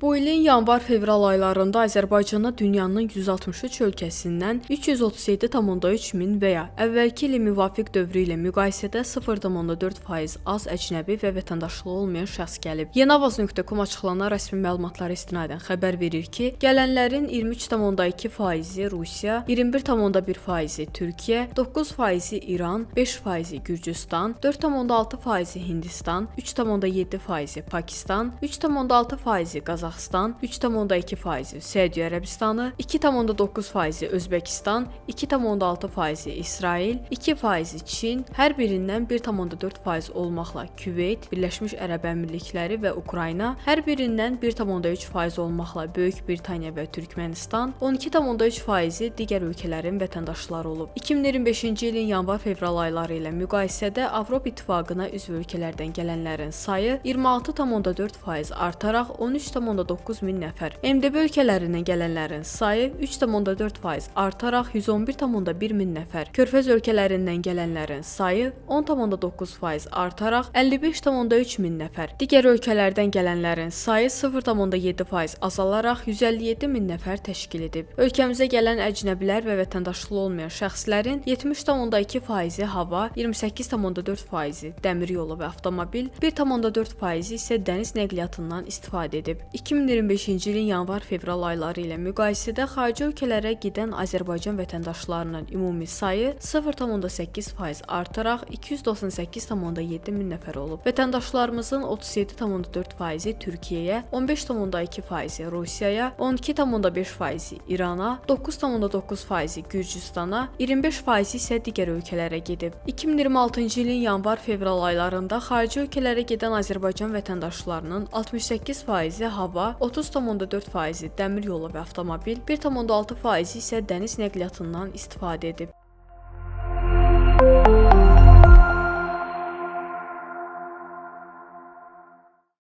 Bu ilin yanvar-fevral aylarında Azərbaycana dünyanın 163 ölkəsindən 337,3 min və ya əvvəlki ilin müvafiq dövrü ilə müqayisədə 0,4% az əcnəbi və vətəndaşlığı olmayan şəxs gəlib. Yenavaz.com açıqlanan rəsmi məlumatlara istinadən xəbər verir ki, gələnlərin 23,2% Rusiya, 21,1% Türkiyə, 9% İran, 5% Gürcüstan, 4,6% Hindistan, 3,7% Pakistan, 3,6% Qazaxıstan, 3,2% Səudiyyə Ərəbistanı, 2,9% Özbəkistan, 2,6% İsrail, 2% Çin, hər birindən 1,4% olmaqla Küveyt, Birləşmiş Ərəb Əmirlikləri və Ukrayna, hər birindən 1,3% olmaqla Böyük Britaniya və Türkmənistan, 12,3% digər ölkələrin vətəndaşları olub. 2025-ci ilin yanvar-fevral ayları ilə müqayisədə Avropa İttifaqına üzv ölkələrdən gələnlərin sayı 26,4% artaraq 13,9 min nəfər. MDB ölkələrindən gələnlərin sayı 3,4% artaraq 111,1 min nəfər. Körfəz ölkələrindən gələnlərin sayı 10,9% artaraq 55,3 min nəfər. Digər ölkələrdən gələnlərin sayı 0,7% azalaraq 157 min nəfər təşkil edib. Ölkəmizə gələn əcnəbilər və vətəndaşlığı olmayan şəxslərin 70,2% hava, 28,4% dəmir yolu və avtomobil, 1,4% isə dəniz nəqliyyatından istifadə edib. 2025-ci ilin yanvar-fevral ayları ilə müqayisədə xarici ölkələrə gedən Azərbaycan vətəndaşlarının ümumi sayı 0,8% artaraq 298,7 min nəfər olub. Vətəndaşlarımızın 37,4% Türkiyəyə, 15,2% Rusiyaya, 12,5% İrana, 9,9% Gürcüstana, 25% isə digər ölkələrə gedib. 2026-cı ilin yanvar-fevral aylarında xarici ölkələrə gedən Azərbaycan vətəndaşlarının 68% hava, 30,4% dəmir yolu və avtomobil, 1,6% isə dəniz nəqliyyatından istifadə edib.